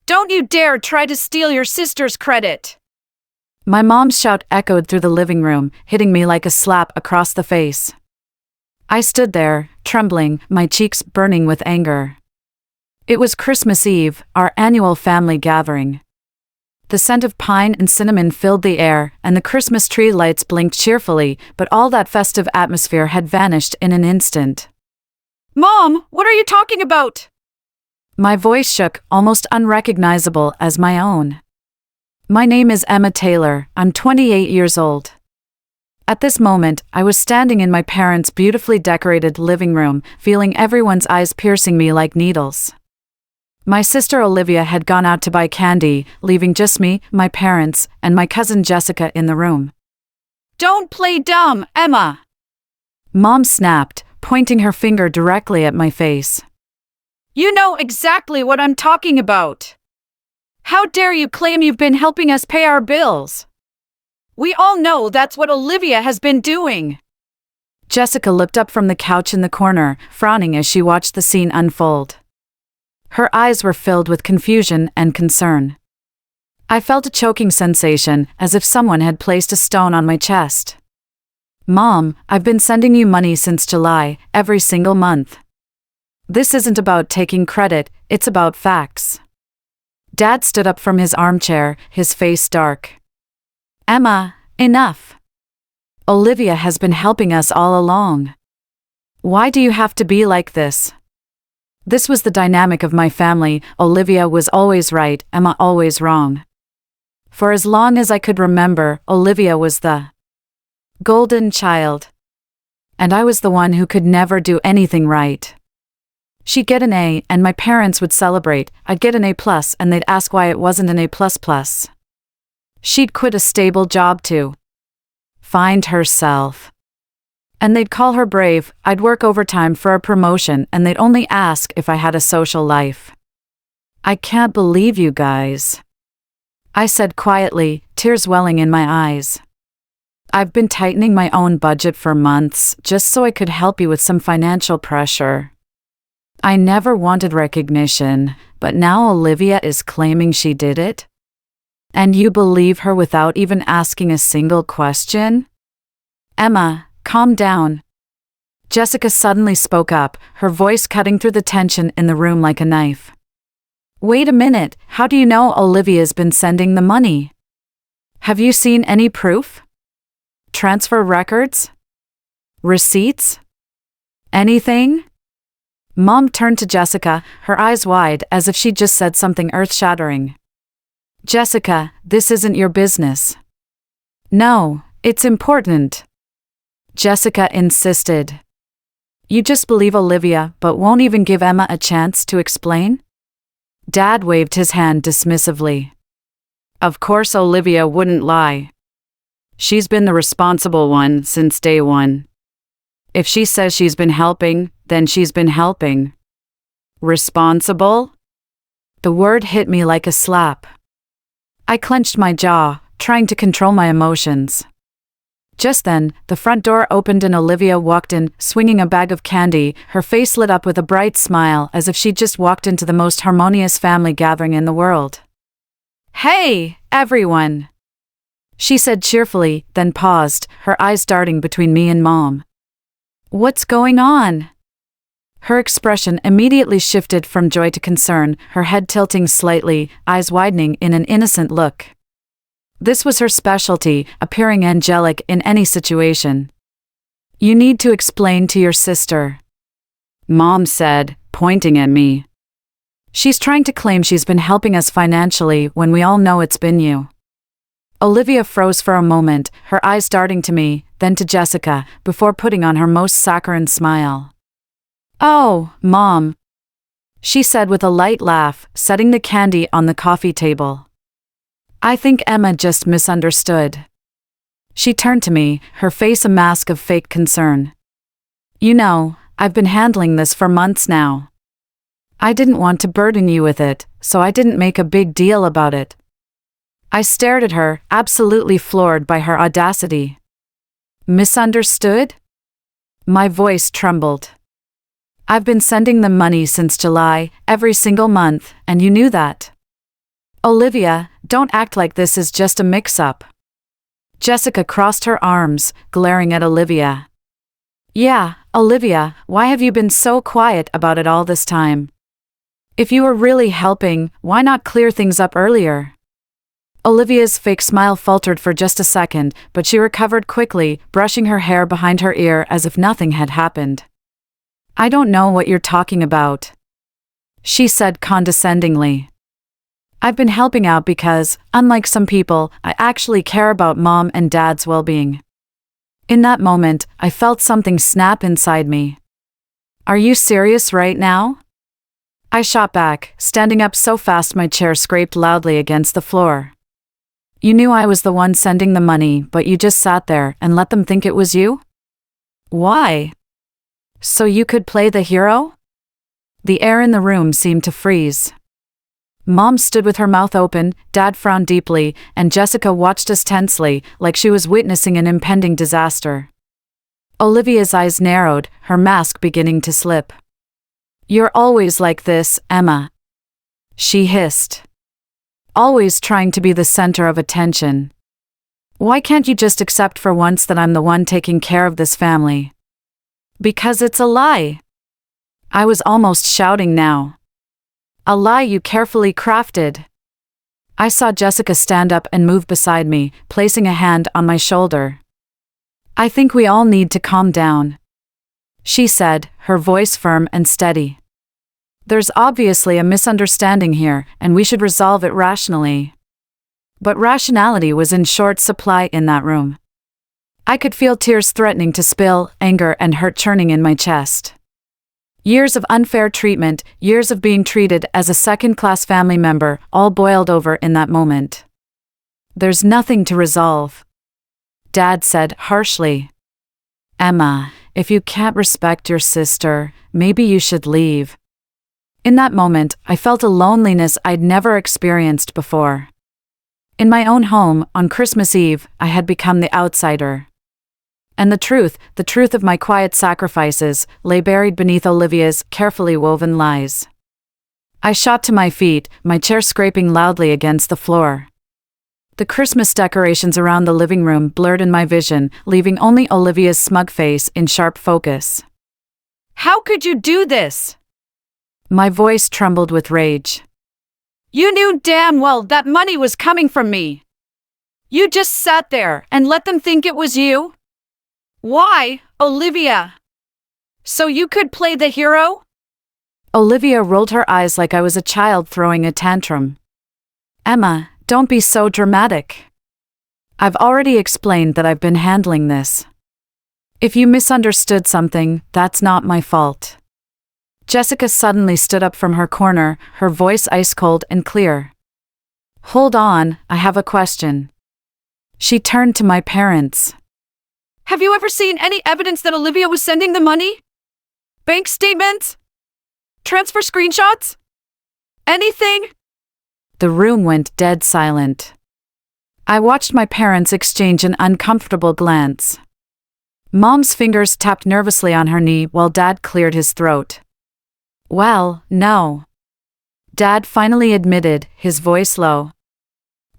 Don't you dare try to steal your sister's credit! My mom's shout echoed through the living room, hitting me like a slap across the face. I stood there, trembling, my cheeks burning with anger. It was Christmas Eve, our annual family gathering. The scent of pine and cinnamon filled the air, and the Christmas tree lights blinked cheerfully, but all that festive atmosphere had vanished in an instant. Mom, what are you talking about? My voice shook, almost unrecognizable as my own. My name is Emma Taylor, I'm 28 years old. At this moment, I was standing in my parents' beautifully decorated living room, feeling everyone's eyes piercing me like needles. My sister Olivia had gone out to buy candy, leaving just me, my parents, and my cousin Jessica in the room. Don't play dumb, Emma! Mom snapped, pointing her finger directly at my face. You know exactly what I'm talking about. How dare you claim you've been helping us pay our bills? We all know that's what Olivia has been doing. Jessica looked up from the couch in the corner, frowning as she watched the scene unfold. Her eyes were filled with confusion and concern. I felt a choking sensation, as if someone had placed a stone on my chest. Mom, I've been sending you money since July, every single month. This isn't about taking credit, it's about facts. Dad stood up from his armchair, his face dark. Emma, enough. Olivia has been helping us all along. Why do you have to be like this? This was the dynamic of my family. Olivia was always right, Emma always wrong. For as long as I could remember, Olivia was the golden child. And I was the one who could never do anything right. She'd get an A and my parents would celebrate, I'd get an A+, and they'd ask why it wasn't an A++. She'd quit a stable job to find herself. And they'd call her brave, I'd work overtime for a promotion, and they'd only ask if I had a social life. I can't believe you guys, I said quietly, tears welling in my eyes. I've been tightening my own budget for months, just so I could help you with some financial pressure. I never wanted recognition, but now Olivia is claiming she did it? And you believe her without even asking a single question? Emma, calm down. Jessica suddenly spoke up, her voice cutting through the tension in the room like a knife. Wait a minute, how do you know Olivia's been sending the money? Have you seen any proof? Transfer records? Receipts? Anything? Mom turned to Jessica, her eyes wide as if she'd just said something earth-shattering. Jessica, this isn't your business. No, it's important. Jessica insisted. You just believe Olivia but won't even give Emma a chance to explain? Dad waved his hand dismissively. Of course Olivia wouldn't lie. She's been the responsible one since day one. If she says she's been helping, then she's been helping. Responsible? The word hit me like a slap. I clenched my jaw, trying to control my emotions. Just then, the front door opened and Olivia walked in, swinging a bag of candy, her face lit up with a bright smile as if she'd just walked into the most harmonious family gathering in the world. Hey, everyone! She said cheerfully, then paused, her eyes darting between me and Mom. What's going on? Her expression immediately shifted from joy to concern, her head tilting slightly, eyes widening in an innocent look. This was her specialty, appearing angelic in any situation. You need to explain to your sister, Mom said, pointing at me. She's trying to claim she's been helping us financially when we all know it's been you. Olivia froze for a moment, her eyes darting to me, then to Jessica, before putting on her most saccharine smile. Oh, Mom, she said with a light laugh, setting the candy on the coffee table. I think Emma just misunderstood. She turned to me, her face a mask of fake concern. You know, I've been handling this for months now. I didn't want to burden you with it, so I didn't make a big deal about it. I stared at her, absolutely floored by her audacity. Misunderstood? My voice trembled. I've been sending them money since July, every single month, and you knew that. Olivia, don't act like this is just a mix-up. Jessica crossed her arms, glaring at Olivia. Yeah, Olivia, why have you been so quiet about it all this time? If you were really helping, why not clear things up earlier? Olivia's fake smile faltered for just a second, but she recovered quickly, brushing her hair behind her ear as if nothing had happened. I don't know what you're talking about, she said condescendingly. I've been helping out because, unlike some people, I actually care about Mom and Dad's well-being. In that moment, I felt something snap inside me. Are you serious right now? I shot back, standing up so fast my chair scraped loudly against the floor. You knew I was the one sending the money, but you just sat there and let them think it was you? Why? So you could play the hero? The air in the room seemed to freeze. Mom stood with her mouth open, Dad frowned deeply, and Jessica watched us tensely, like she was witnessing an impending disaster. Olivia's eyes narrowed, her mask beginning to slip. You're always like this, Emma, she hissed. Always trying to be the center of attention. Why can't you just accept for once that I'm the one taking care of this family? Because it's a lie. I was almost shouting now. A lie you carefully crafted. I saw Jessica stand up and move beside me, placing a hand on my shoulder. I think we all need to calm down, she said, her voice firm and steady. There's obviously a misunderstanding here, and we should resolve it rationally. But rationality was in short supply in that room. I could feel tears threatening to spill, anger and hurt churning in my chest. Years of unfair treatment, years of being treated as a second-class family member, all boiled over in that moment. There's nothing to resolve, Dad said harshly. Emma, if you can't respect your sister, maybe you should leave. In that moment, I felt a loneliness I'd never experienced before. In my own home, on Christmas Eve, I had become the outsider. And the truth of my quiet sacrifices, lay buried beneath Olivia's carefully woven lies. I shot to my feet, my chair scraping loudly against the floor. The Christmas decorations around the living room blurred in my vision, leaving only Olivia's smug face in sharp focus. How could you do this? My voice trembled with rage. You knew damn well that money was coming from me. You just sat there and let them think it was you? Why, Olivia? So you could play the hero? Olivia rolled her eyes like I was a child throwing a tantrum. Emma, don't be so dramatic. I've already explained that I've been handling this. If you misunderstood something, that's not my fault. Jessica suddenly stood up from her corner, her voice ice-cold and clear. Hold on, I have a question. She turned to my parents. Have you ever seen any evidence that Olivia was sending the money? Bank statements? Transfer screenshots? Anything? The room went dead silent. I watched my parents exchange an uncomfortable glance. Mom's fingers tapped nervously on her knee while Dad cleared his throat. Well, no. Dad finally admitted, his voice low.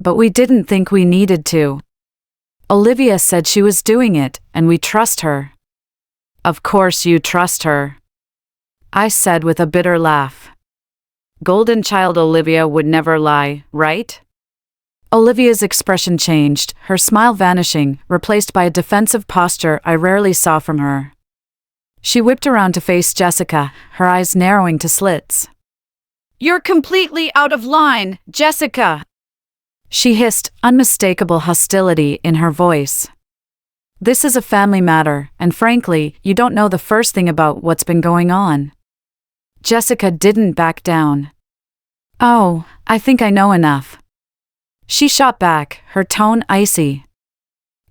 But we didn't think we needed to. Olivia said she was doing it, and we trust her. Of course you trust her, I said with a bitter laugh. Golden child Olivia would never lie, right? Olivia's expression changed, her smile vanishing, replaced by a defensive posture I rarely saw from her. She whipped around to face Jessica, her eyes narrowing to slits. You're completely out of line, Jessica, she hissed, unmistakable hostility in her voice. This is a family matter, and frankly, you don't know the first thing about what's been going on. Jessica didn't back down. Oh, I think I know enough. She shot back, her tone icy.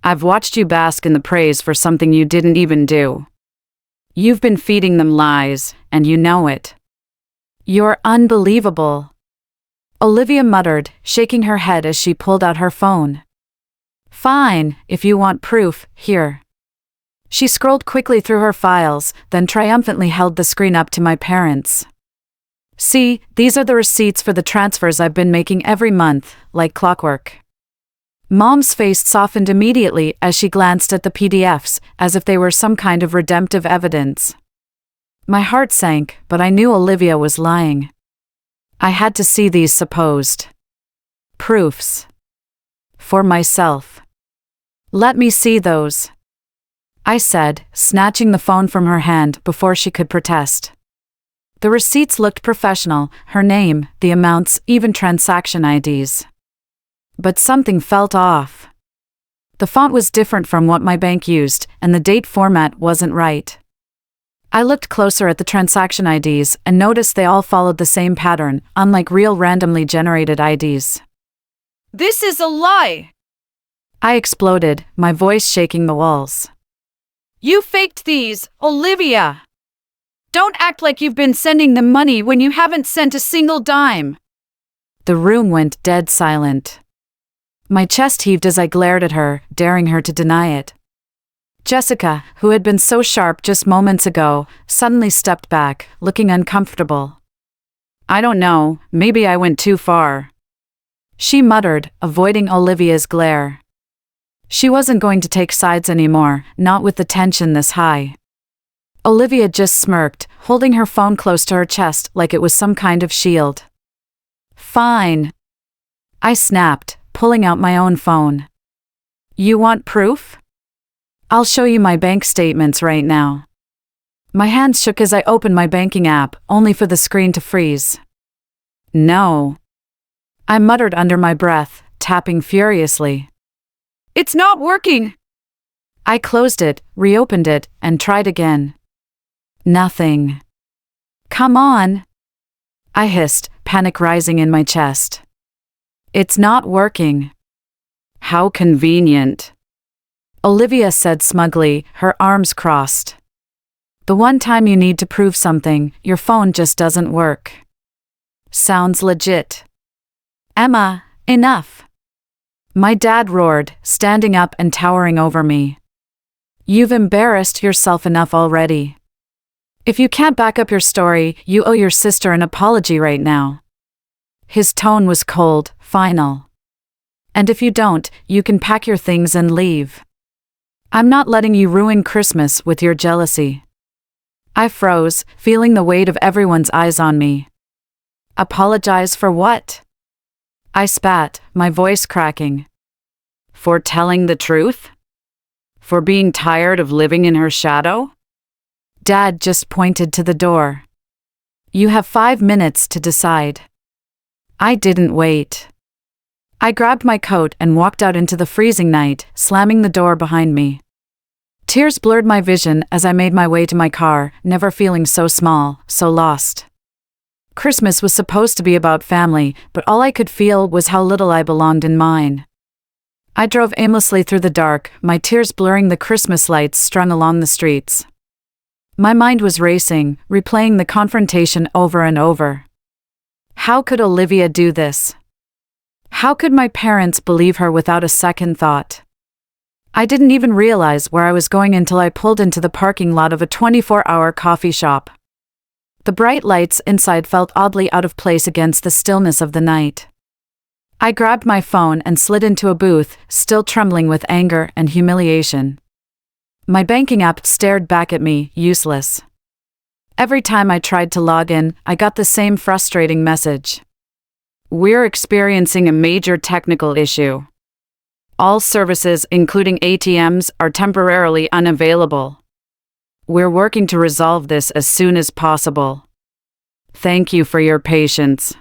I've watched you bask in the praise for something you didn't even do. You've been feeding them lies, and you know it. You're unbelievable, Olivia muttered, shaking her head as she pulled out her phone. Fine, if you want proof, here. She scrolled quickly through her files, then triumphantly held the screen up to my parents. See, these are the receipts for the transfers I've been making every month, like clockwork. Mom's face softened immediately as she glanced at the PDFs, as if they were some kind of redemptive evidence. My heart sank, but I knew Olivia was lying. I had to see these supposed proofs for myself. Let me see those, I said, snatching the phone from her hand before she could protest. The receipts looked professional, her name, the amounts, even transaction IDs. But something felt off. The font was different from what my bank used, and the date format wasn't right. I looked closer at the transaction IDs and noticed they all followed the same pattern, unlike real randomly generated IDs. This is a lie! I exploded, my voice shaking the walls. You faked these, Olivia! Don't act like you've been sending them money when you haven't sent a single dime. The room went dead silent. My chest heaved as I glared at her, daring her to deny it. Jessica, who had been so sharp just moments ago, suddenly stepped back, looking uncomfortable. I don't know, maybe I went too far, she muttered, avoiding Olivia's glare. She wasn't going to take sides anymore, not with the tension this high. Olivia just smirked, holding her phone close to her chest like it was some kind of shield. Fine, I snapped, pulling out my own phone. You want proof? I'll show you my bank statements right now. My hands shook as I opened my banking app, only for the screen to freeze. No, I muttered under my breath, tapping furiously. It's not working! I closed it, reopened it, and tried again. Nothing. Come on, I hissed, panic rising in my chest. It's not working. How convenient, Olivia said smugly, her arms crossed. The one time you need to prove something, your phone just doesn't work. Sounds legit. Emma, enough. My dad roared, standing up and towering over me. You've embarrassed yourself enough already. If you can't back up your story, you owe your sister an apology right now. His tone was cold, final. And if you don't, you can pack your things and leave. I'm not letting you ruin Christmas with your jealousy. I froze, feeling the weight of everyone's eyes on me. Apologize for what? I spat, my voice cracking. For telling the truth? For being tired of living in her shadow? Dad just pointed to the door. You have 5 minutes to decide. I didn't wait. I grabbed my coat and walked out into the freezing night, slamming the door behind me. Tears blurred my vision as I made my way to my car, never feeling so small, so lost. Christmas was supposed to be about family, but all I could feel was how little I belonged in mine. I drove aimlessly through the dark, my tears blurring the Christmas lights strung along the streets. My mind was racing, replaying the confrontation over and over. How could Olivia do this? How could my parents believe her without a second thought? I didn't even realize where I was going until I pulled into the parking lot of a 24-hour coffee shop. The bright lights inside felt oddly out of place against the stillness of the night. I grabbed my phone and slid into a booth, still trembling with anger and humiliation. My banking app stared back at me, useless. Every time I tried to log in, I got the same frustrating message. We're experiencing a major technical issue. All services, including ATMs, are temporarily unavailable. We're working to resolve this as soon as possible. Thank you for your patience.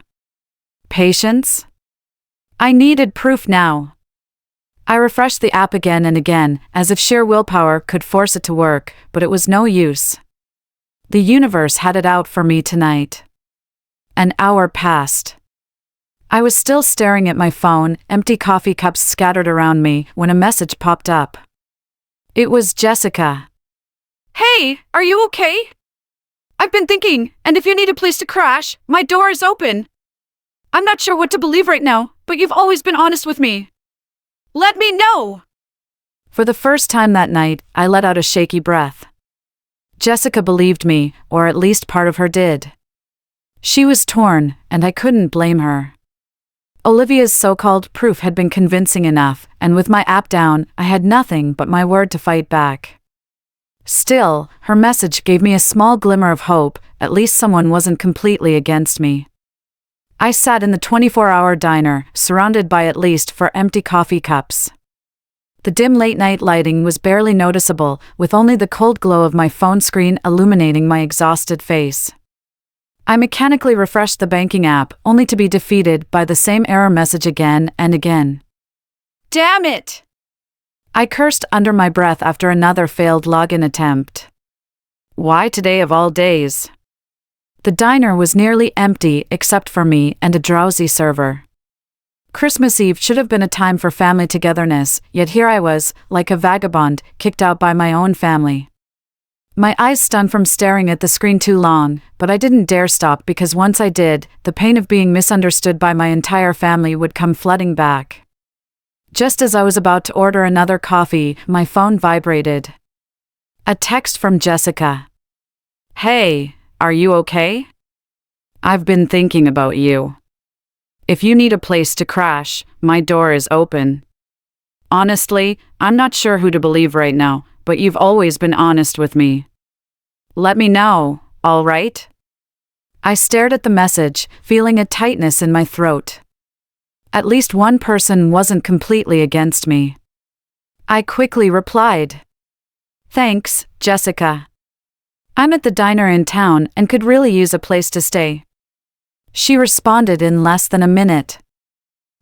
Patience? I needed proof now. I refreshed the app again and again, as if sheer willpower could force it to work, but it was no use. The universe had it out for me tonight. An hour passed. I was still staring at my phone, empty coffee cups scattered around me, when a message popped up. It was Jessica. Hey, are you okay? I've been thinking, and if you need a place to crash, my door is open. I'm not sure what to believe right now, but you've always been honest with me. Let me know! For the first time that night, I let out a shaky breath. Jessica believed me, or at least part of her did. She was torn, and I couldn't blame her. Olivia's so-called proof had been convincing enough, and with my app down, I had nothing but my word to fight back. Still, her message gave me a small glimmer of hope, at least someone wasn't completely against me. I sat in the 24-hour diner, surrounded by at least 4 empty coffee cups. The dim late-night lighting was barely noticeable, with only the cold glow of my phone screen illuminating my exhausted face. I mechanically refreshed the banking app, only to be defeated by the same error message again and again. Damn it! I cursed under my breath after another failed login attempt. Why today of all days? The diner was nearly empty except for me and a drowsy server. Christmas Eve should have been a time for family togetherness, yet here I was, like a vagabond, kicked out by my own family. My eyes stunned from staring at the screen too long, but I didn't dare stop because once I did, the pain of being misunderstood by my entire family would come flooding back. Just as I was about to order another coffee, my phone vibrated. A text from Jessica. Hey, are you okay? I've been thinking about you. If you need a place to crash, my door is open. Honestly, I'm not sure who to believe right now, but you've always been honest with me. Let me know, all right? I stared at the message, feeling a tightness in my throat. At least one person wasn't completely against me. I quickly replied. Thanks, Jessica. I'm at the diner in town and could really use a place to stay. She responded in less than a minute.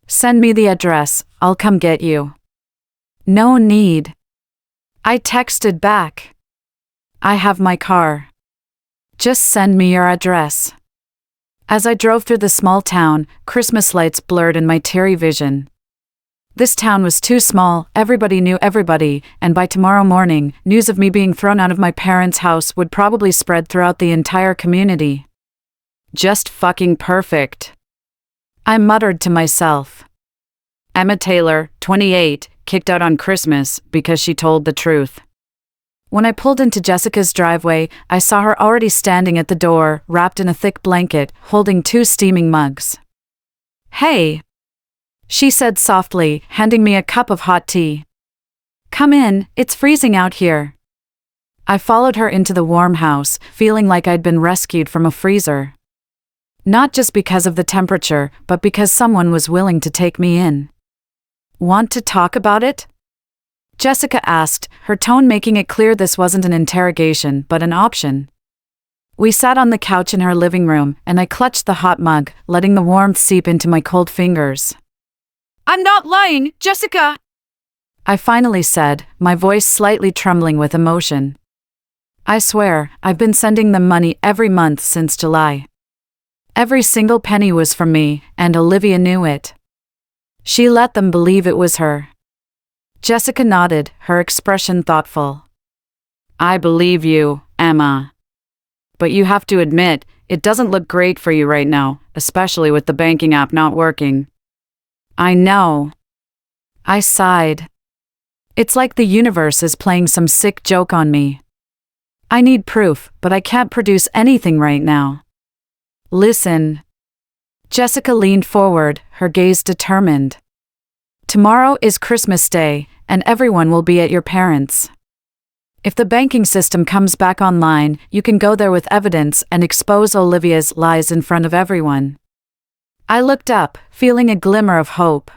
Send me the address, I'll come get you. No need. I texted back. I have my car. Just send me your address. As I drove through the small town, Christmas lights blurred in my teary vision. This town was too small, everybody knew everybody, and by tomorrow morning, news of me being thrown out of my parents' house would probably spread throughout the entire community. Just fucking perfect. I muttered to myself. Emma Taylor, 28, kicked out on Christmas because she told the truth. When I pulled into Jessica's driveway, I saw her already standing at the door, wrapped in a thick blanket, holding 2 steaming mugs. Hey, she said softly, handing me a cup of hot tea. Come in, it's freezing out here. I followed her into the warm house, feeling like I'd been rescued from a freezer. Not just because of the temperature, but because someone was willing to take me in. Want to talk about it? Jessica asked, her tone making it clear this wasn't an interrogation but an option. We sat on the couch in her living room, and I clutched the hot mug, letting the warmth seep into my cold fingers. I'm not lying, Jessica! I finally said, my voice slightly trembling with emotion. I swear, I've been sending them money every month since July. Every single penny was from me, and Olivia knew it. She let them believe it was her. Jessica nodded, her expression thoughtful. I believe you, Emma. But you have to admit, it doesn't look great for you right now, especially with the banking app not working. I know. I sighed. It's like the universe is playing some sick joke on me. I need proof, but I can't produce anything right now. Listen. Jessica leaned forward, her gaze determined. Tomorrow is Christmas Day, and everyone will be at your parents'. If the banking system comes back online, you can go there with evidence and expose Olivia's lies in front of everyone. I looked up, feeling a glimmer of hope.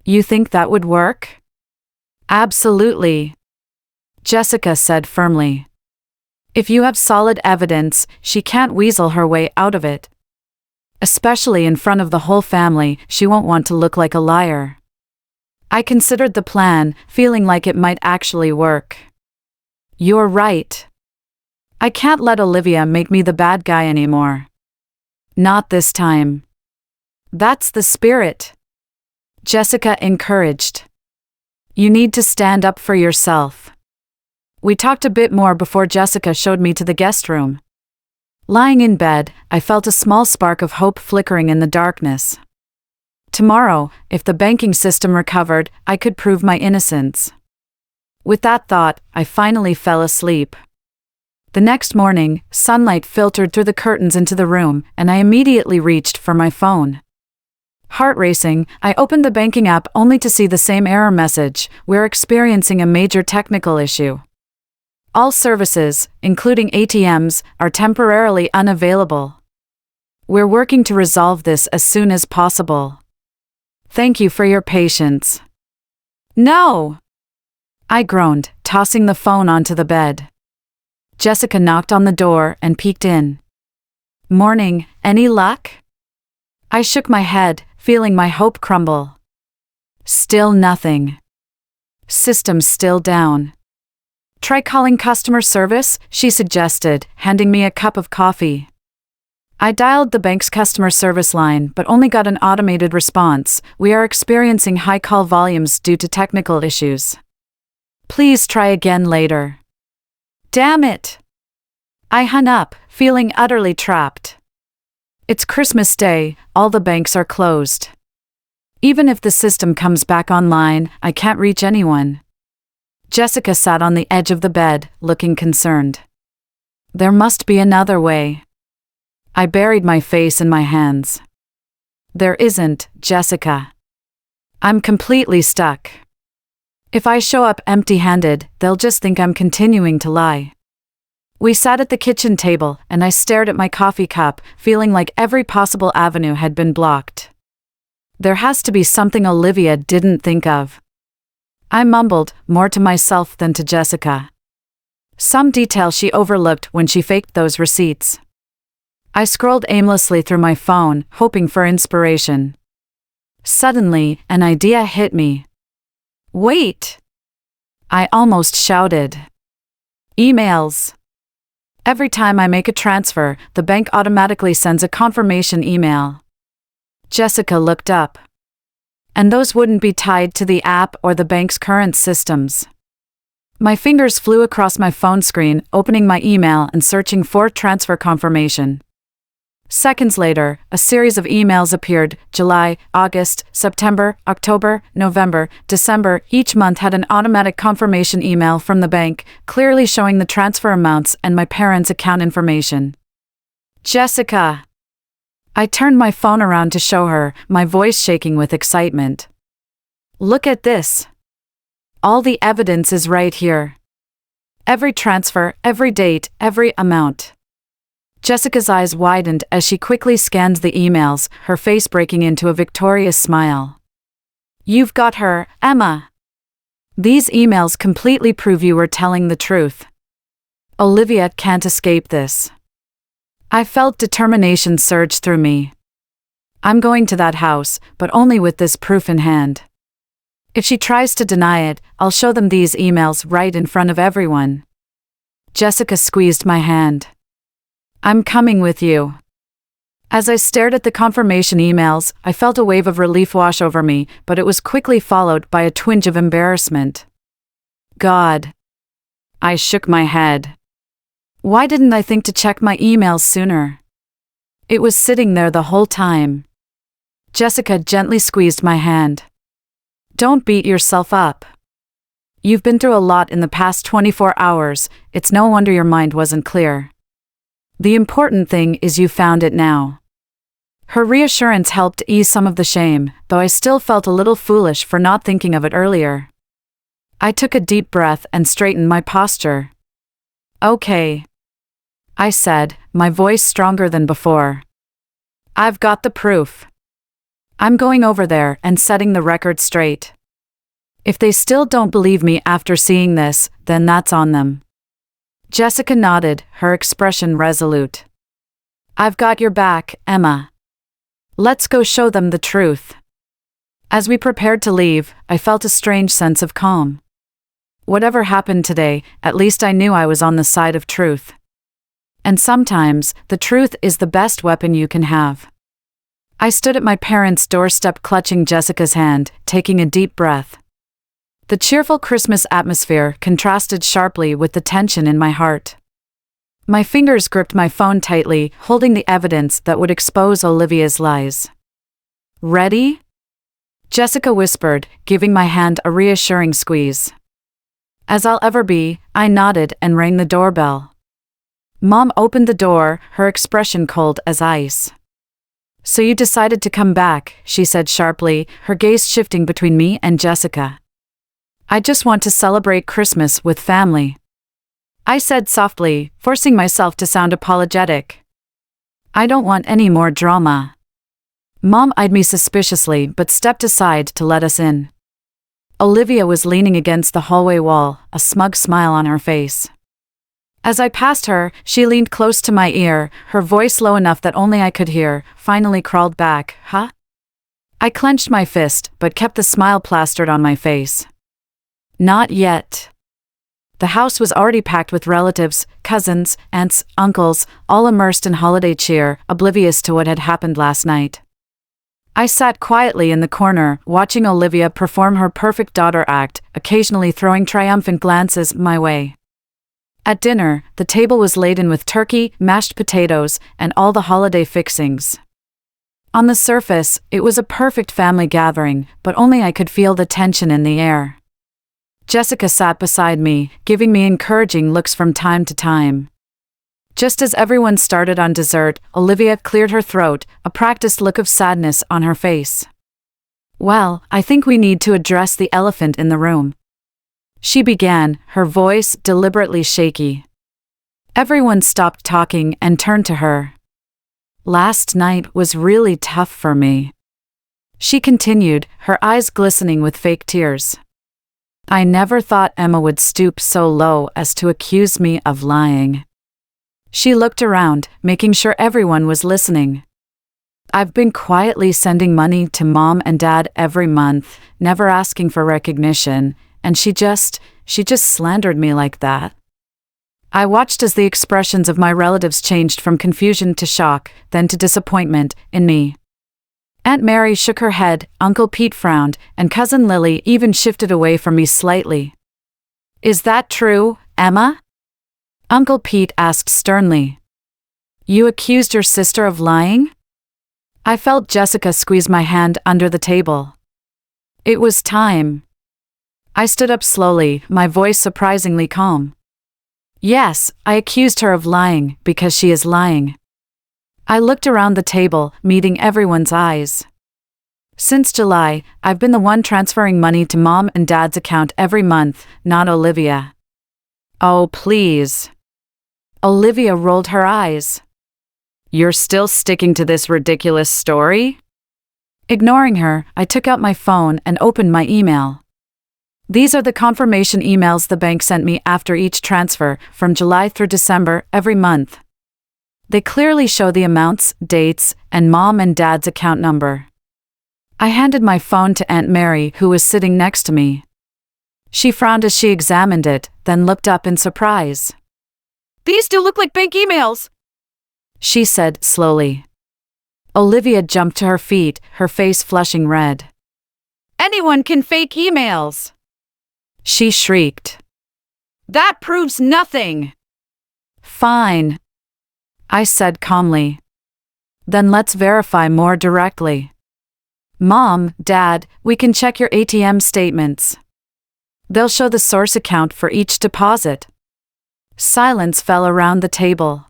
You think that would work? Absolutely. Jessica said firmly. If you have solid evidence, she can't weasel her way out of it. Especially in front of the whole family, she won't want to look like a liar. I considered the plan, feeling like it might actually work. You're right. I can't let Olivia make me the bad guy anymore. Not this time. That's the spirit. Jessica encouraged. You need to stand up for yourself. We talked a bit more before Jessica showed me to the guest room. Lying in bed, I felt a small spark of hope flickering in the darkness. Tomorrow, if the banking system recovered, I could prove my innocence. With that thought, I finally fell asleep. The next morning, sunlight filtered through the curtains into the room, and I immediately reached for my phone. Heart racing, I opened the banking app only to see the same error message: "We're experiencing a major technical issue. All services, including ATMs, are temporarily unavailable. We're working to resolve this as soon as possible. Thank you for your patience." No! I groaned, tossing the phone onto the bed. Jessica knocked on the door and peeked in. "Morning, any luck?" I shook my head, feeling my hope crumble. Still nothing. System's still down. "Try calling customer service," she suggested, handing me a cup of coffee. I dialed the bank's customer service line but only got an automated response: "We are experiencing high call volumes due to technical issues. Please try again later." Damn it! I hung up, feeling utterly trapped. It's Christmas Day, all the banks are closed. Even if the system comes back online, I can't reach anyone. Jessica sat on the edge of the bed, looking concerned. There must be another way. I buried my face in my hands. There isn't, Jessica. I'm completely stuck. If I show up empty-handed, they'll just think I'm continuing to lie. We sat at the kitchen table, and I stared at my coffee cup, feeling like every possible avenue had been blocked. There has to be something Olivia didn't think of. I mumbled, more to myself than to Jessica. Some detail she overlooked when she faked those receipts. I scrolled aimlessly through my phone, hoping for inspiration. Suddenly, an idea hit me. Wait! I almost shouted. Emails. Every time I make a transfer, the bank automatically sends a confirmation email. Jessica looked up. And those wouldn't be tied to the app or the bank's current systems. My fingers flew across my phone screen, opening my email and searching for transfer confirmation. Seconds later, a series of emails appeared: July, August, September, October, November, December. Each month had an automatic confirmation email from the bank, clearly showing the transfer amounts and my parents' account information. Jessica! I turned my phone around to show her, my voice shaking with excitement. Look at this. All the evidence is right here. Every transfer, every date, every amount. Jessica's eyes widened as she quickly scanned the emails, her face breaking into a victorious smile. You've got her, Emma. These emails completely prove you were telling the truth. Olivia can't escape this. I felt determination surge through me. I'm going to that house, but only with this proof in hand. If she tries to deny it, I'll show them these emails right in front of everyone. Jessica squeezed my hand. I'm coming with you. As I stared at the confirmation emails, I felt a wave of relief wash over me, but it was quickly followed by a twinge of embarrassment. God. I shook my head. Why didn't I think to check my emails sooner? It was sitting there the whole time. Jessica gently squeezed my hand. Don't beat yourself up. You've been through a lot in the past 24 hours, it's no wonder your mind wasn't clear. The important thing is you found it now. Her reassurance helped ease some of the shame, though I still felt a little foolish for not thinking of it earlier. I took a deep breath and straightened my posture. Okay. I said, my voice stronger than before. I've got the proof. I'm going over there and setting the record straight. If they still don't believe me after seeing this, then that's on them. Jessica nodded, her expression resolute. I've got your back, Emma. Let's go show them the truth. As we prepared to leave, I felt a strange sense of calm. Whatever happened today, at least I knew I was on the side of truth. And sometimes, the truth is the best weapon you can have. I stood at my parents' doorstep clutching Jessica's hand, taking a deep breath. The cheerful Christmas atmosphere contrasted sharply with the tension in my heart. My fingers gripped my phone tightly, holding the evidence that would expose Olivia's lies. Ready? Jessica whispered, giving my hand a reassuring squeeze. As I'll ever be, I nodded and rang the doorbell. Mom opened the door, her expression cold as ice. "So you decided to come back," she said sharply, her gaze shifting between me and Jessica. "I just want to celebrate Christmas with family," I said softly, forcing myself to sound apologetic. "I don't want any more drama." Mom eyed me suspiciously but stepped aside to let us in. Olivia was leaning against the hallway wall, a smug smile on her face. As I passed her, she leaned close to my ear, her voice low enough that only I could hear, finally crawled back. "Huh?" I clenched my fist, but kept the smile plastered on my face. "Not yet." The house was already packed with relatives, cousins, aunts, uncles, all immersed in holiday cheer, oblivious to what had happened last night. I sat quietly in the corner, watching Olivia perform her perfect daughter act, occasionally throwing triumphant glances my way. At dinner, the table was laden with turkey, mashed potatoes, and all the holiday fixings. On the surface, it was a perfect family gathering, but only I could feel the tension in the air. Jessica sat beside me, giving me encouraging looks from time to time. Just as everyone started on dessert, Olivia cleared her throat, a practiced look of sadness on her face. "Well, I think we need to address the elephant in the room," she began, her voice deliberately shaky. Everyone stopped talking and turned to her. "Last night was really tough for me," she continued, her eyes glistening with fake tears. "I never thought Emma would stoop so low as to accuse me of lying." She looked around, making sure everyone was listening. "I've been quietly sending money to Mom and Dad every month, never asking for recognition, and she just slandered me like that." I watched as the expressions of my relatives changed from confusion to shock, then to disappointment, in me. Aunt Mary shook her head, Uncle Pete frowned, and Cousin Lily even shifted away from me slightly. "Is that true, Emma?" Uncle Pete asked sternly. "You accused your sister of lying?" I felt Jessica squeeze my hand under the table. It was time. I stood up slowly, my voice surprisingly calm. "Yes, I accused her of lying, because she is lying." I looked around the table, meeting everyone's eyes. "Since July, I've been the one transferring money to Mom and Dad's account every month, not Olivia." "Oh, please." Olivia rolled her eyes. "You're still sticking to this ridiculous story?" Ignoring her, I took out my phone and opened my email. These are the confirmation emails the bank sent me after each transfer, from July through December, every month. They clearly show the amounts, dates, and Mom and Dad's account number. I handed my phone to Aunt Mary, who was sitting next to me. She frowned as she examined it, then looked up in surprise. "These do look like bank emails," she said slowly. Olivia jumped to her feet, her face flushing red. "Anyone can fake emails," she shrieked. "That proves nothing." "Fine," I said calmly. "Then let's verify more directly. Mom, Dad, we can check your ATM statements. They'll show the source account for each deposit." Silence fell around the table.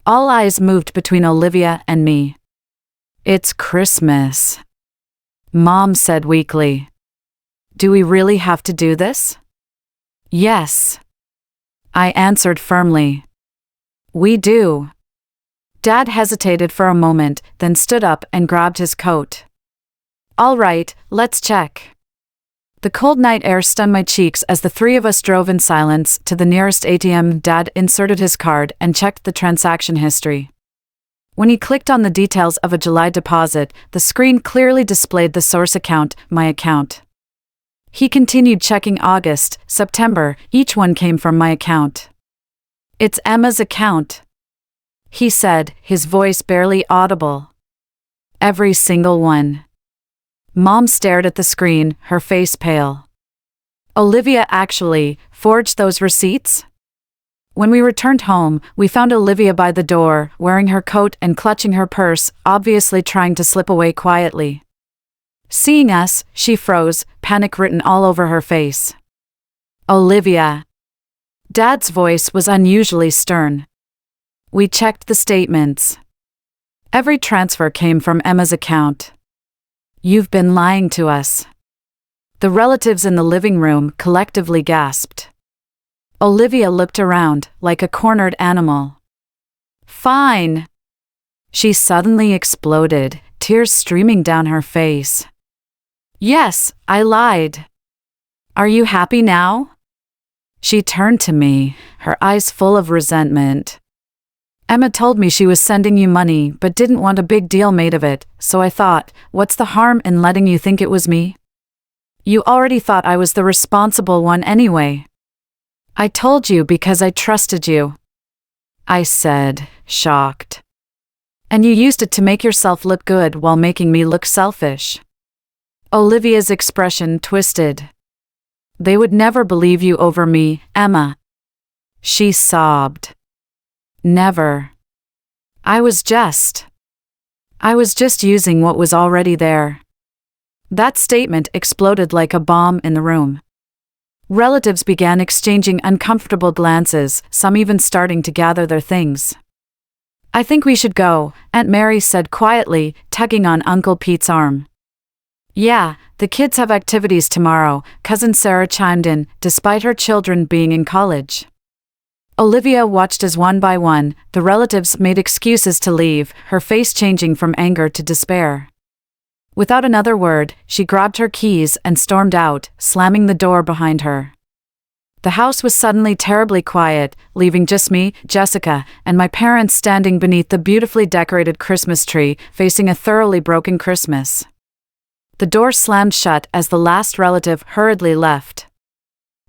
All eyes moved between Olivia and me. "It's Christmas," Mom said weakly. "Do we really have to do this?" "Yes," I answered firmly. "We do." Dad hesitated for a moment, then stood up and grabbed his coat. "All right, let's check." The cold night air stunned my cheeks as the three of us drove in silence to the nearest ATM. Dad inserted his card and checked the transaction history. When he clicked on the details of a July deposit, the screen clearly displayed the source account, my account. He continued checking August, September, each one came from my account. "It's Emma's account," he said, his voice barely audible. "Every single one." Mom stared at the screen, her face pale. "Olivia actually forged those receipts?" When we returned home, we found Olivia by the door, wearing her coat and clutching her purse, obviously trying to slip away quietly. Seeing us, she froze, panic written all over her face. "Olivia." Dad's voice was unusually stern. We checked the statements. Every transfer came from Emma's account. You've been lying to us. The relatives in the living room collectively gasped. Olivia looked around, like a cornered animal. Fine. She suddenly exploded, tears streaming down her face. Yes, I lied. Are you happy now? She turned to me, her eyes full of resentment. Emma told me she was sending you money but didn't want a big deal made of it, so I thought, what's the harm in letting you think it was me? You already thought I was the responsible one anyway. I told you because I trusted you. I said, shocked. And you used it to make yourself look good while making me look selfish. Olivia's expression twisted. They would never believe you over me, Emma. She sobbed. Never. I was just using what was already there. That statement exploded like a bomb in the room. Relatives began exchanging uncomfortable glances, some even starting to gather their things. I think we should go, Aunt Mary said quietly, tugging on Uncle Pete's arm. Yeah, the kids have activities tomorrow, Cousin Sarah chimed in, despite her children being in college. Olivia watched as one by one, the relatives made excuses to leave, her face changing from anger to despair. Without another word, she grabbed her keys and stormed out, slamming the door behind her. The house was suddenly terribly quiet, leaving just me, Jessica, and my parents standing beneath the beautifully decorated Christmas tree, facing a thoroughly broken Christmas. The door slammed shut as the last relative hurriedly left.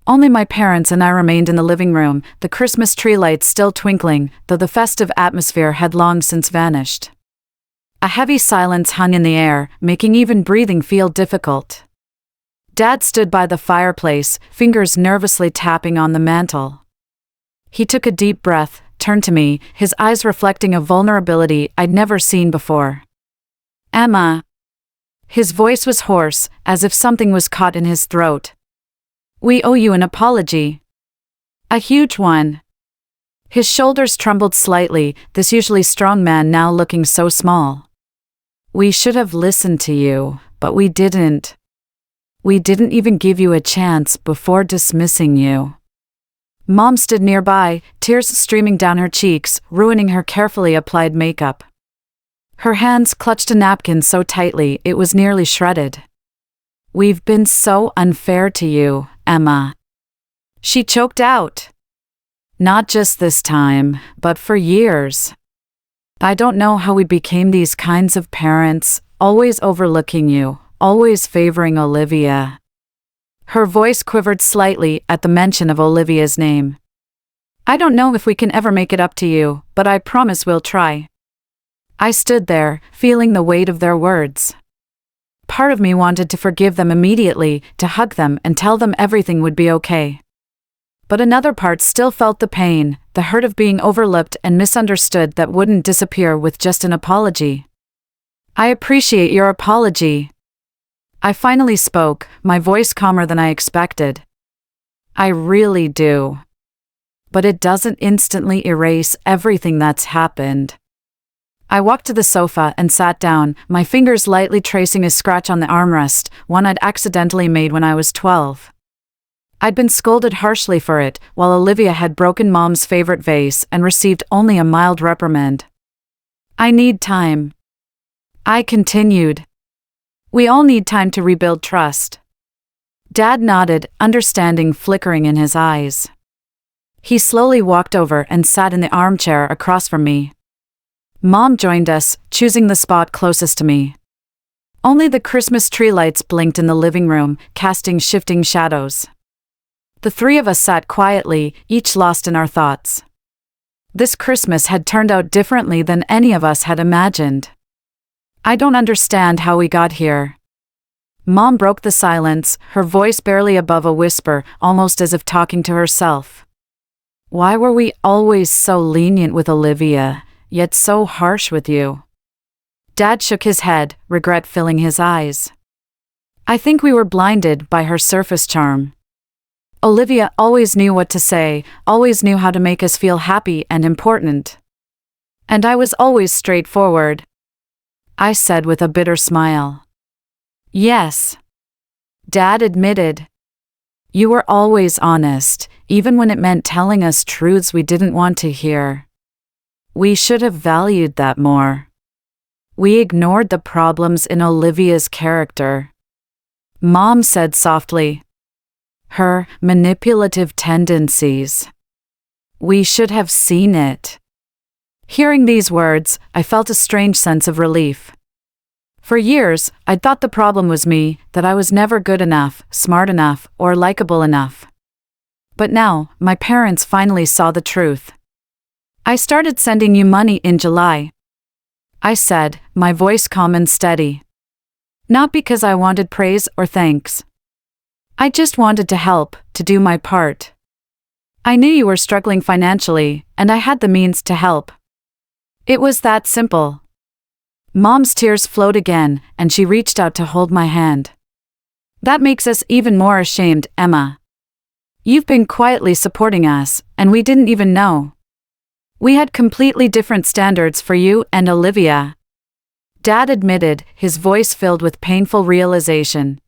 Only my parents and I remained in the living room, the Christmas tree lights still twinkling, though the festive atmosphere had long since vanished. A heavy silence hung in the air, making even breathing feel difficult. Dad stood by the fireplace, fingers nervously tapping on the mantel. He took a deep breath, turned to me, his eyes reflecting a vulnerability I'd never seen before. Emma. His voice was hoarse, as if something was caught in his throat. We owe you an apology. A huge one. His shoulders trembled slightly, this usually strong man now looking so small. We should have listened to you, but we didn't. We didn't even give you a chance before dismissing you. Mom stood nearby, tears streaming down her cheeks, ruining her carefully applied makeup. Her hands clutched a napkin so tightly it was nearly shredded. We've been so unfair to you, Emma. She choked out. Not just this time, but for years. I don't know how we became these kinds of parents, always overlooking you, always favoring Olivia. Her voice quivered slightly at the mention of Olivia's name. I don't know if we can ever make it up to you, but I promise we'll try. I stood there, feeling the weight of their words. Part of me wanted to forgive them immediately, to hug them and tell them everything would be okay. But another part still felt the pain, the hurt of being overlooked and misunderstood that wouldn't disappear with just an apology. I appreciate your apology. I finally spoke, my voice calmer than I expected. I really do. But it doesn't instantly erase everything that's happened. I walked to the sofa and sat down, my fingers lightly tracing a scratch on the armrest, one I'd accidentally made when I was 12. I'd been scolded harshly for it, while Olivia had broken Mom's favorite vase and received only a mild reprimand. I need time. I continued. We all need time to rebuild trust. Dad nodded, understanding flickering in his eyes. He slowly walked over and sat in the armchair across from me. Mom joined us, choosing the spot closest to me. Only the Christmas tree lights blinked in the living room, casting shifting shadows. The three of us sat quietly, each lost in our thoughts. This Christmas had turned out differently than any of us had imagined. I don't understand how we got here. Mom broke the silence, her voice barely above a whisper, almost as if talking to herself. Why were we always so lenient with Olivia, yet so harsh with you? Dad shook his head, regret filling his eyes. I think we were blinded by her surface charm. Olivia always knew what to say, always knew how to make us feel happy and important. And I was always straightforward, I said with a bitter smile. Yes, Dad admitted. You were always honest, even when it meant telling us truths we didn't want to hear. We should have valued that more. We ignored the problems in Olivia's character. Mom said softly. Her manipulative tendencies. We should have seen it. Hearing these words, I felt a strange sense of relief. For years, I'd thought the problem was me, that I was never good enough, smart enough, or likable enough. But now, my parents finally saw the truth. I started sending you money in July, I said, my voice calm and steady. Not because I wanted praise or thanks. I just wanted to help, to do my part. I knew you were struggling financially, and I had the means to help. It was that simple. Mom's tears flowed again, and she reached out to hold my hand. That makes us even more ashamed, Emma. You've been quietly supporting us, and we didn't even know. We had completely different standards for you and Olivia. Dad admitted, his voice filled with painful realization.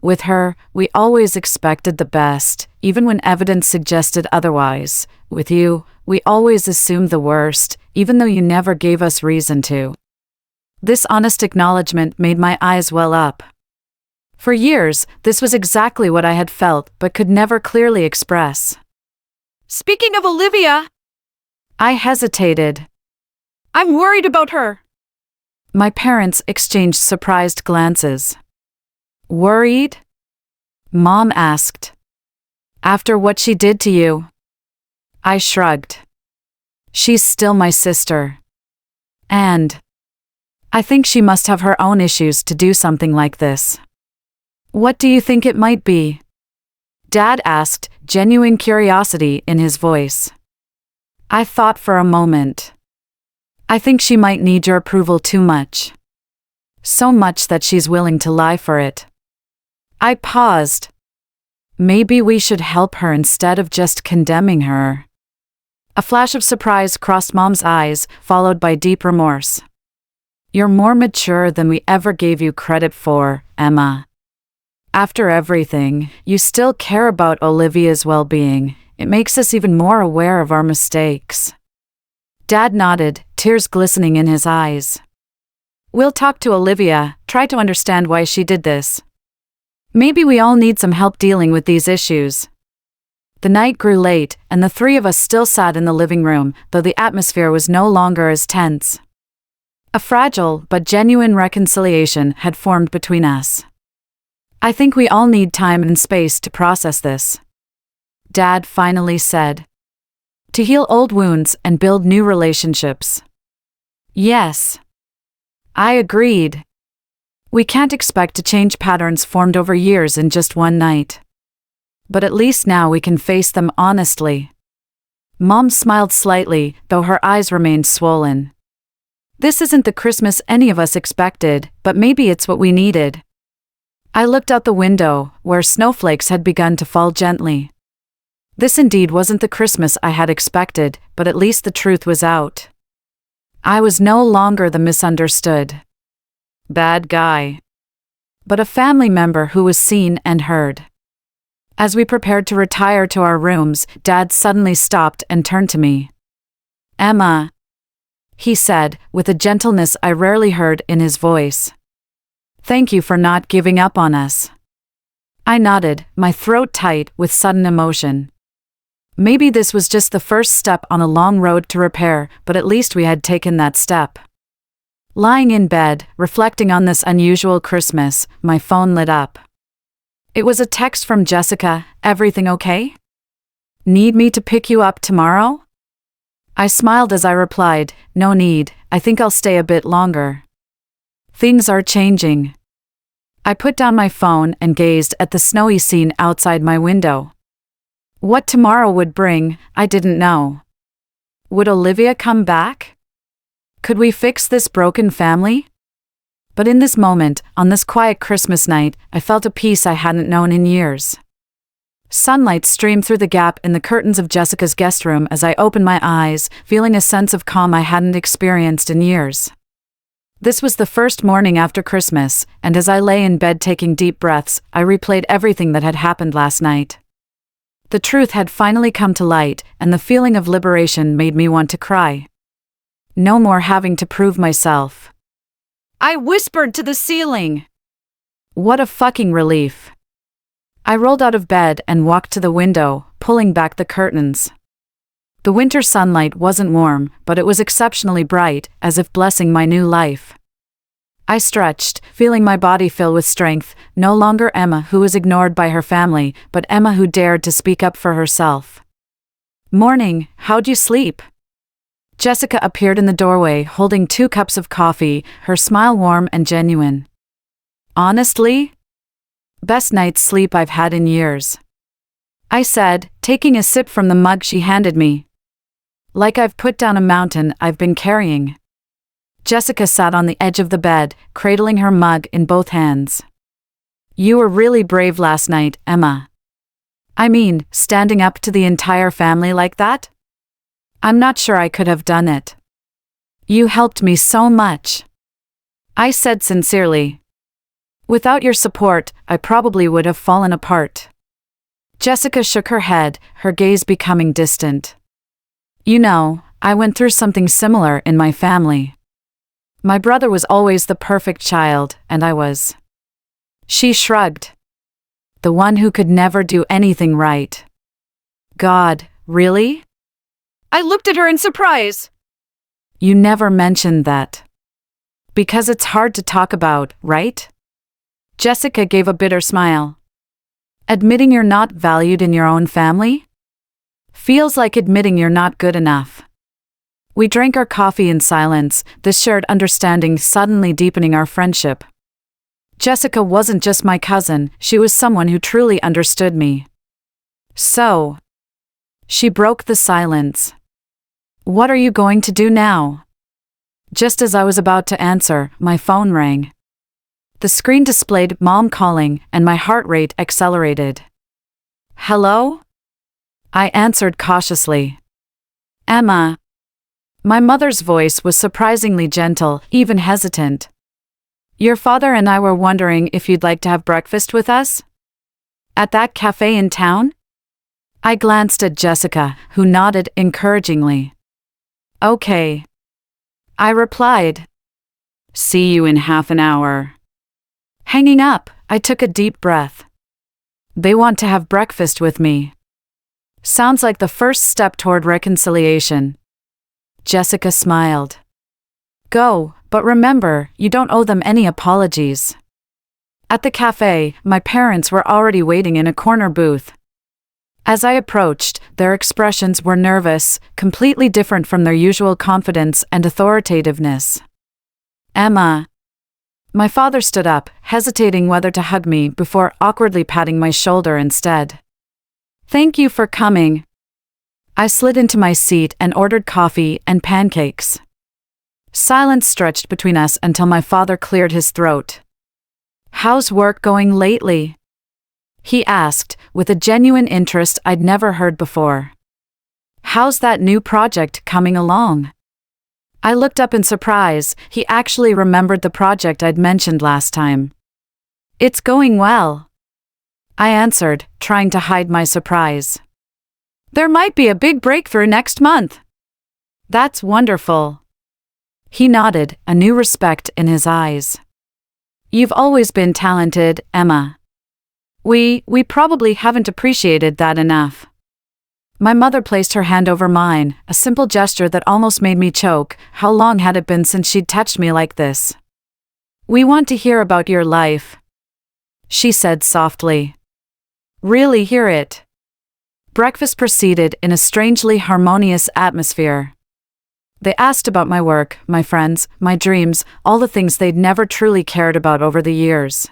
With her, we always expected the best, even when evidence suggested otherwise. With you, we always assumed the worst, even though you never gave us reason to. This honest acknowledgement made my eyes well up. For years, this was exactly what I had felt but could never clearly express. Speaking of Olivia, I hesitated. I'm worried about her. My parents exchanged surprised glances. Worried? Mom asked. After what she did to you? I shrugged. She's still my sister. And I think she must have her own issues to do something like this. What do you think it might be? Dad asked, genuine curiosity in his voice. I thought for a moment. I think she might need your approval too much. So much that she's willing to lie for it. I paused. Maybe we should help her instead of just condemning her. A flash of surprise crossed Mom's eyes, followed by deep remorse. You're more mature than we ever gave you credit for, Emma. After everything, you still care about Olivia's well-being. It makes us even more aware of our mistakes. Dad nodded, tears glistening in his eyes. We'll talk to Olivia, try to understand why she did this. Maybe we all need some help dealing with these issues. The night grew late, and the three of us still sat in the living room, though the atmosphere was no longer as tense. A fragile but genuine reconciliation had formed between us. I think we all need time and space to process this, Dad finally said. To heal old wounds and build new relationships. Yes. I agreed. We can't expect to change patterns formed over years in just one night. But at least now we can face them honestly. Mom smiled slightly, though her eyes remained swollen. This isn't the Christmas any of us expected, but maybe it's what we needed. I looked out the window, where snowflakes had begun to fall gently. This indeed wasn't the Christmas I had expected, but at least the truth was out. I was no longer the misunderstood bad guy, but a family member who was seen and heard. As we prepared to retire to our rooms, Dad suddenly stopped and turned to me. Emma, he said, with a gentleness I rarely heard in his voice. Thank you for not giving up on us. I nodded, my throat tight with sudden emotion. Maybe this was just the first step on a long road to repair, but at least we had taken that step. Lying in bed, reflecting on this unusual Christmas, my phone lit up. It was a text from Jessica. Everything okay? Need me to pick you up tomorrow? I smiled as I replied, no need, I think I'll stay a bit longer. Things are changing. I put down my phone and gazed at the snowy scene outside my window. What tomorrow would bring, I didn't know. Would Olivia come back? Could we fix this broken family? But in this moment, on this quiet Christmas night, I felt a peace I hadn't known in years. Sunlight streamed through the gap in the curtains of Jessica's guest room as I opened my eyes, feeling a sense of calm I hadn't experienced in years. This was the first morning after Christmas, and as I lay in bed taking deep breaths, I replayed everything that had happened last night. The truth had finally come to light, and the feeling of liberation made me want to cry. No more having to prove myself. I whispered to the ceiling. What a fucking relief. I rolled out of bed and walked to the window, pulling back the curtains. The winter sunlight wasn't warm, but it was exceptionally bright, as if blessing my new life. I stretched, feeling my body fill with strength, no longer Emma who was ignored by her family, but Emma who dared to speak up for herself. Morning, how'd you sleep? Jessica appeared in the doorway holding 2 cups of coffee, her smile warm and genuine. Honestly? Best night's sleep I've had in years. I said, taking a sip from the mug she handed me. Like I've put down a mountain I've been carrying. Jessica sat on the edge of the bed, cradling her mug in both hands. You were really brave last night, Emma. I mean, standing up to the entire family like that? I'm not sure I could have done it. You helped me so much. I said sincerely. Without your support, I probably would have fallen apart. Jessica shook her head, her gaze becoming distant. You know, I went through something similar in my family. My brother was always the perfect child, and I was. She shrugged. The one who could never do anything right. God, really? I looked at her in surprise. You never mentioned that. Because it's hard to talk about, right? Jessica gave a bitter smile. Admitting you're not valued in your own family? Feels like admitting you're not good enough. We drank our coffee in silence, this shared understanding suddenly deepening our friendship. Jessica wasn't just my cousin, she was someone who truly understood me. So. She broke the silence. What are you going to do now? Just as I was about to answer, my phone rang. The screen displayed Mom calling, and my heart rate accelerated. Hello? I answered cautiously. Emma. My mother's voice was surprisingly gentle, even hesitant. Your father and I were wondering if you'd like to have breakfast with us? At that cafe in town? I glanced at Jessica, who nodded encouragingly. Okay. I replied. See you in half an hour. Hanging up, I took a deep breath. They want to have breakfast with me. Sounds like the first step toward reconciliation. Jessica smiled. Go, but remember, you don't owe them any apologies. At the cafe, my parents were already waiting in a corner booth. As I approached, their expressions were nervous, completely different from their usual confidence and authoritativeness. Emma. My father stood up, hesitating whether to hug me before awkwardly patting my shoulder instead. Thank you for coming. I slid into my seat and ordered coffee and pancakes. Silence stretched between us until my father cleared his throat. How's work going lately? He asked, with a genuine interest I'd never heard before. How's that new project coming along? I looked up in surprise, he actually remembered the project I'd mentioned last time. It's going well. I answered, trying to hide my surprise. There might be a big breakthrough next month. That's wonderful. He nodded, a new respect in his eyes. You've always been talented, Emma. We probably haven't appreciated that enough. My mother placed her hand over mine, a simple gesture that almost made me choke. How long had it been since she'd touched me like this? We want to hear about your life, she said softly. Really hear it. Breakfast proceeded in a strangely harmonious atmosphere. They asked about my work, my friends, my dreams, all the things they'd never truly cared about over the years.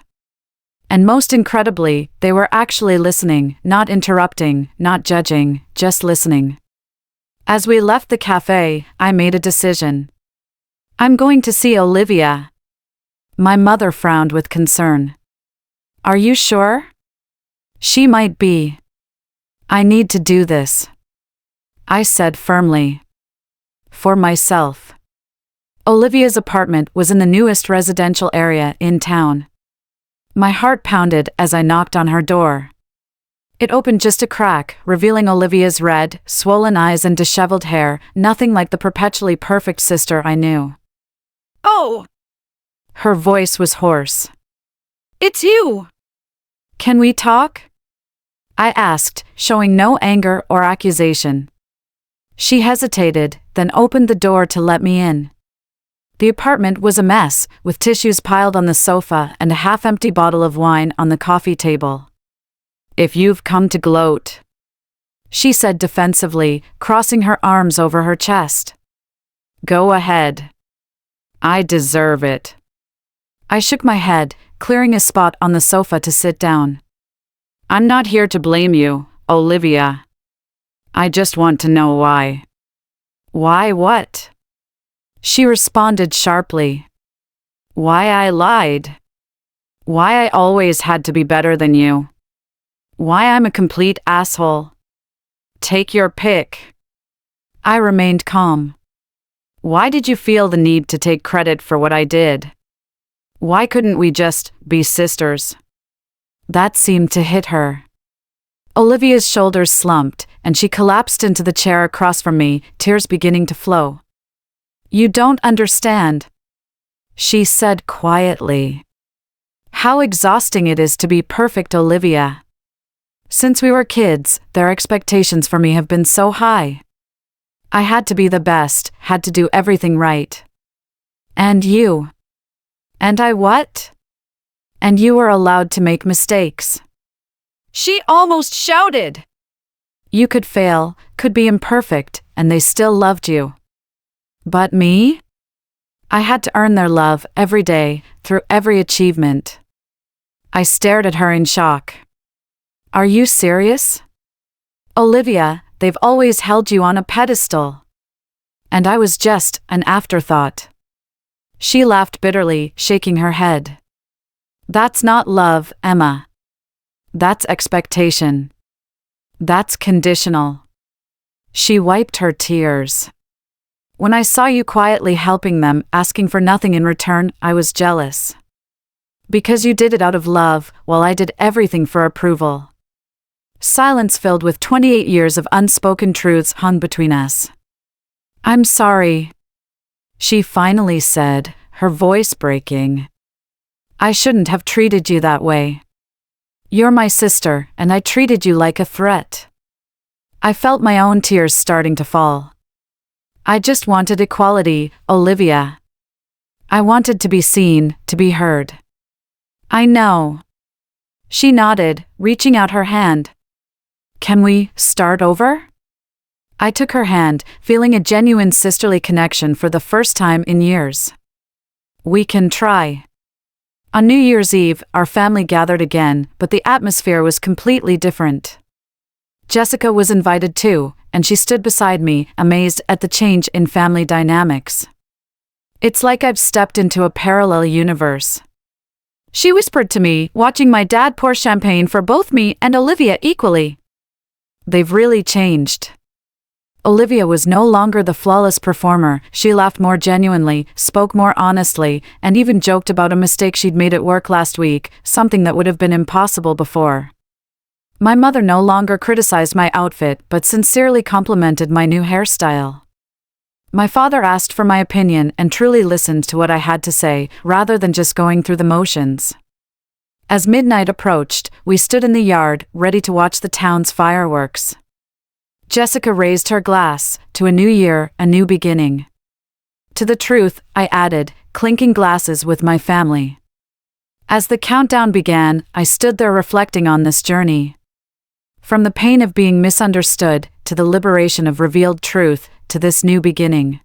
And most incredibly, they were actually listening, not interrupting, not judging, just listening. As we left the cafe, I made a decision. I'm going to see Olivia. My mother frowned with concern. Are you sure? She might be. I need to do this, I said firmly. For myself. Olivia's apartment was in the newest residential area in town. My heart pounded as I knocked on her door. It opened just a crack, revealing Olivia's red, swollen eyes and disheveled hair, nothing like the perpetually perfect sister I knew. Oh! Her voice was hoarse. It's you! Can we talk? I asked, showing no anger or accusation. She hesitated, then opened the door to let me in. The apartment was a mess, with tissues piled on the sofa and a half-empty bottle of wine on the coffee table. If you've come to gloat, she said defensively, crossing her arms over her chest. Go ahead. I deserve it. I shook my head, clearing a spot on the sofa to sit down. I'm not here to blame you, Olivia. I just want to know why. Why what? She responded sharply. Why I lied. Why I always had to be better than you. Why I'm a complete asshole. Take your pick. I remained calm. Why did you feel the need to take credit for what I did? Why couldn't we just be sisters? That seemed to hit her. Olivia's shoulders slumped, and she collapsed into the chair across from me, tears beginning to flow. You don't understand, she said quietly. How exhausting it is to be perfect, Olivia. Since we were kids, their expectations for me have been so high. I had to be the best, had to do everything right. And you. And I what? And you were allowed to make mistakes. She almost shouted. You could fail, could be imperfect, and they still loved you. But me? I had to earn their love every day, through every achievement. I stared at her in shock. Are you serious? Olivia, they've always held you on a pedestal. And I was just an afterthought. She laughed bitterly, shaking her head. That's not love, Emma. That's expectation. That's conditional. She wiped her tears. When I saw you quietly helping them, asking for nothing in return, I was jealous. Because you did it out of love, while I did everything for approval. Silence filled with 28 years of unspoken truths hung between us. I'm sorry, she finally said, her voice breaking. I shouldn't have treated you that way. You're my sister, and I treated you like a threat. I felt my own tears starting to fall. I just wanted equality, Olivia. I wanted to be seen, to be heard. I know. She nodded, reaching out her hand. Can we start over? I took her hand, feeling a genuine sisterly connection for the first time in years. We can try. On New Year's Eve, our family gathered again, but the atmosphere was completely different. Jessica was invited too, and she stood beside me, amazed at the change in family dynamics. It's like I've stepped into a parallel universe, she whispered to me, watching my dad pour champagne for both me and Olivia equally. They've really changed. Olivia was no longer the flawless performer. She laughed more genuinely, spoke more honestly, and even joked about a mistake she'd made at work last week, something that would have been impossible before. My mother no longer criticized my outfit but sincerely complimented my new hairstyle. My father asked for my opinion and truly listened to what I had to say, rather than just going through the motions. As midnight approached, we stood in the yard, ready to watch the town's fireworks. Jessica raised her glass, to a new year, a new beginning. To the truth, I added, clinking glasses with my family. As the countdown began, I stood there reflecting on this journey. From the pain of being misunderstood, to the liberation of revealed truth, to this new beginning.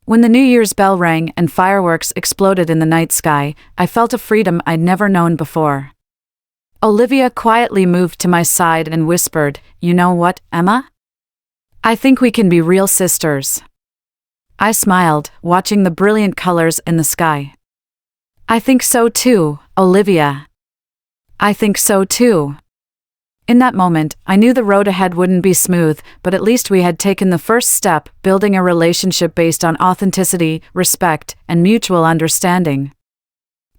When the New Year's bell rang and fireworks exploded in the night sky, I felt a freedom I'd never known before. Olivia quietly moved to my side and whispered, "You know what, Emma? I think we can be real sisters." I smiled, watching the brilliant colors in the sky. I think so too, Olivia. I think so too. In that moment, I knew the road ahead wouldn't be smooth, but at least we had taken the first step, building a relationship based on authenticity, respect, and mutual understanding.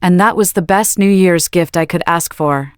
And that was the best New Year's gift I could ask for.